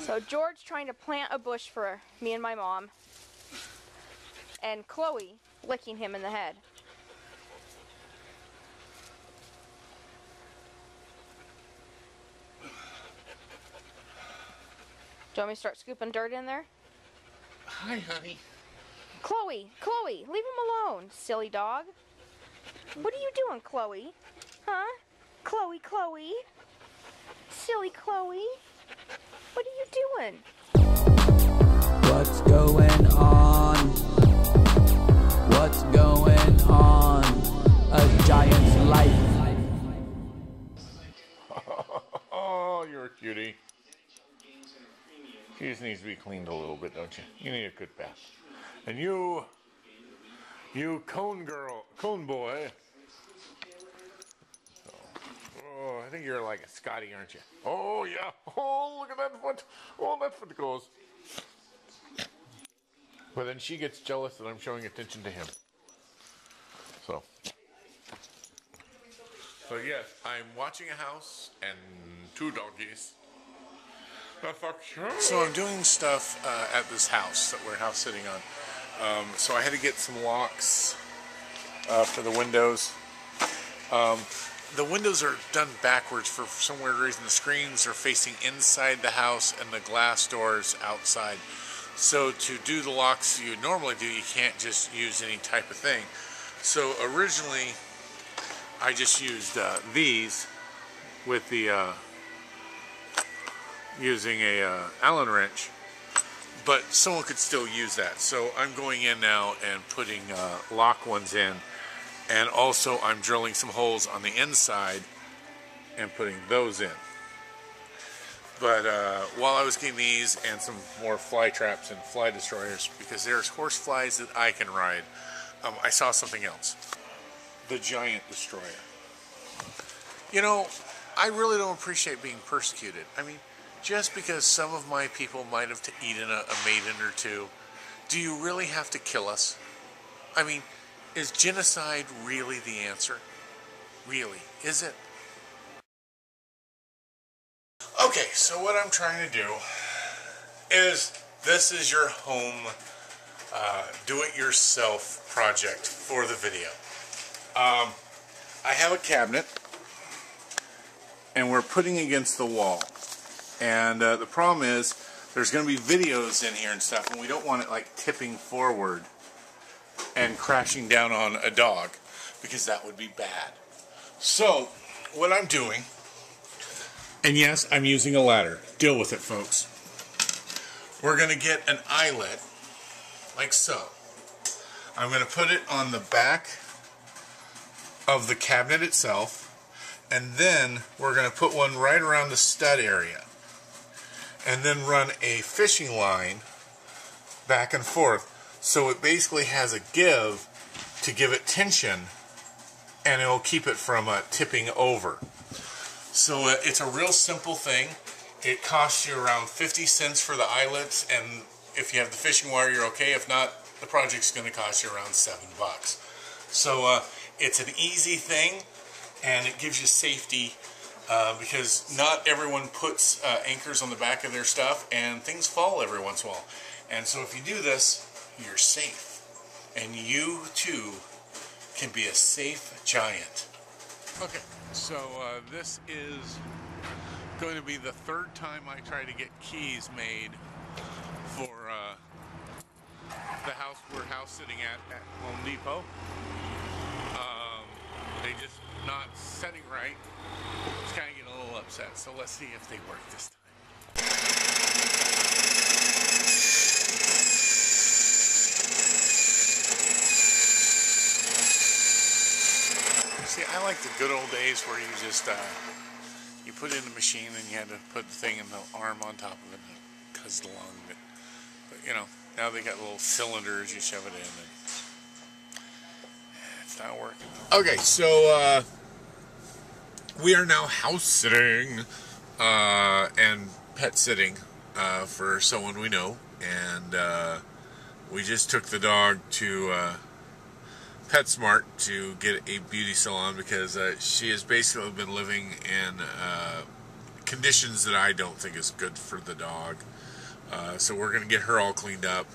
So George trying to plant a bush for me and my mom, and Chloe licking him in the head. Do you want me to start scooping dirt in there? Hi, honey. Chloe, leave him alone, silly dog. What are you doing, Chloe? Huh? Chloe. Silly Chloe. What are you doing? What's going on? What's going on? A giant's life. Oh, you're a cutie. He just needs to be cleaned a little bit, don't you? You need a good bath. And you cone boy. Oh, I think you're like a Scotty, aren't you? Oh, yeah. Oh, look at that foot. Oh, that foot goes. But then she gets jealous that I'm showing attention to him. So yes, I'm watching a house and 2 doggies. So I'm doing stuff at this house that we're house sitting on. So I had to get some locks for the windows. The windows are done backwards for some weird reason. The screens are facing inside the house and the glass doors outside. So to do the locks you normally do, you can't just use any type of thing. So originally I just used these with the using a Allen wrench, but someone could still use that. So I'm going in now and putting lock ones in, and also I'm drilling some holes on the inside and putting those in. But while I was getting these and some more fly traps and fly destroyers, because there's horse flies that I can ride, I saw something else. The giant destroyer. You know, I really don't appreciate being persecuted. I mean, just because some of my people might have eaten a maiden or two, do you really have to kill us? I mean, is genocide really the answer? Really, is it? Okay, so what I'm trying to do is, this is your home do-it-yourself project for the video. I have a cabinet, and we're putting against the wall. And the problem is, there's going to be videos in here and stuff, and we don't want it like tipping forward and crashing down on a dog, because that would be bad. So, what I'm doing, and yes, I'm using a ladder. Deal with it, folks. We're going to get an eyelet, like so. I'm going to put it on the back of the cabinet itself, and then we're going to put one right around the stud area, and then run a fishing line back and forth, so it basically has a give to give it tension, and it will keep it from tipping over. So it's a real simple thing. It costs you around 50 cents for the eyelets, and if you have the fishing wire, you're okay. If not, the project's going to cost you around $7. So it's an easy thing, and it gives you safety, because not everyone puts anchors on the back of their stuff, and things fall every once in a while. And so if you do this, you're safe. And you too can be a safe giant. Okay, so this is going to be the 3rd time I try to get keys made for the house we're house sitting at Home Depot. They just not setting right. Just kind of getting a little upset. So let's see if they work this time. See, I like the good old days where you just you put it in the machine and you had to put the thing in the arm on top of it and it cuzzed along. But you know, now they got little cylinders you shove it in and it's not working. Okay, so we are now house sitting and pet sitting for someone we know, and we just took the dog to PetSmart to get a beauty salon, because she has basically been living in conditions that I don't think is good for the dog. So we're going to get her all cleaned up.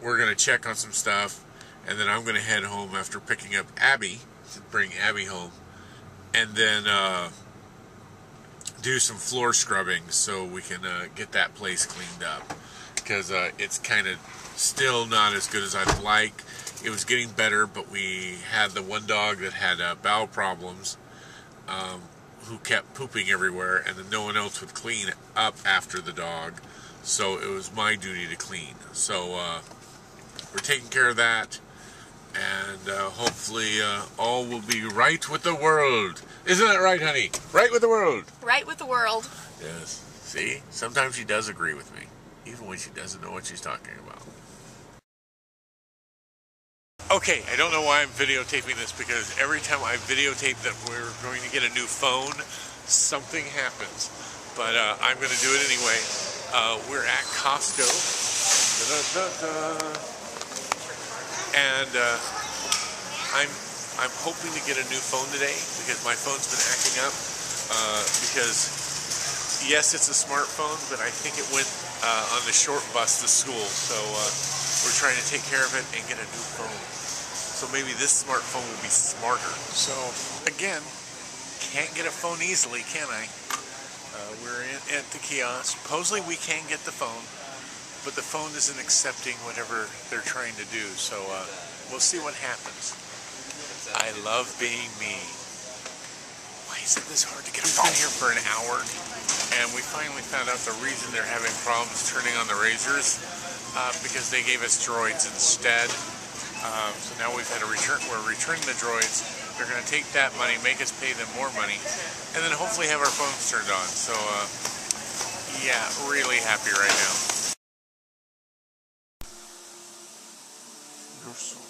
We're going to check on some stuff, and then I'm going to head home after picking up Abby, to bring Abby home, and then do some floor scrubbing so we can get that place cleaned up, because it's kind of still not as good as I'd like. It was getting better, but we had the one dog that had bowel problems, who kept pooping everywhere, and then no one else would clean up after the dog, so it was my duty to clean. So we're taking care of that, and hopefully all will be right with the world. Isn't that right, honey? Right with the world. Right with the world. Yes. See? Sometimes she does agree with me, even when she doesn't know what she's talking about. Okay, I don't know why I'm videotaping this, because every time I videotape that we're going to get a new phone, something happens. But I'm going to do it anyway. We're at Costco. And I'm hoping to get a new phone today, because my phone's been acting up. Because, yes, it's a smartphone, but I think it went on the short bus to school. So we're trying to take care of it and get a new phone. So maybe this smartphone will be smarter. So, again, can't get a phone easily, can I? We're at the kiosk. Supposedly we can get the phone, but the phone isn't accepting whatever they're trying to do. So we'll see what happens. I love being me. Why is it this hard to get a phone? We've been here for an hour, and we finally found out the reason they're having problems turning on the razors, because they gave us droids instead. So now we've had to we're returning the droids. They're going to take that money, make us pay them more money, and then hopefully have our phones turned on. So, yeah, really happy right now. You're so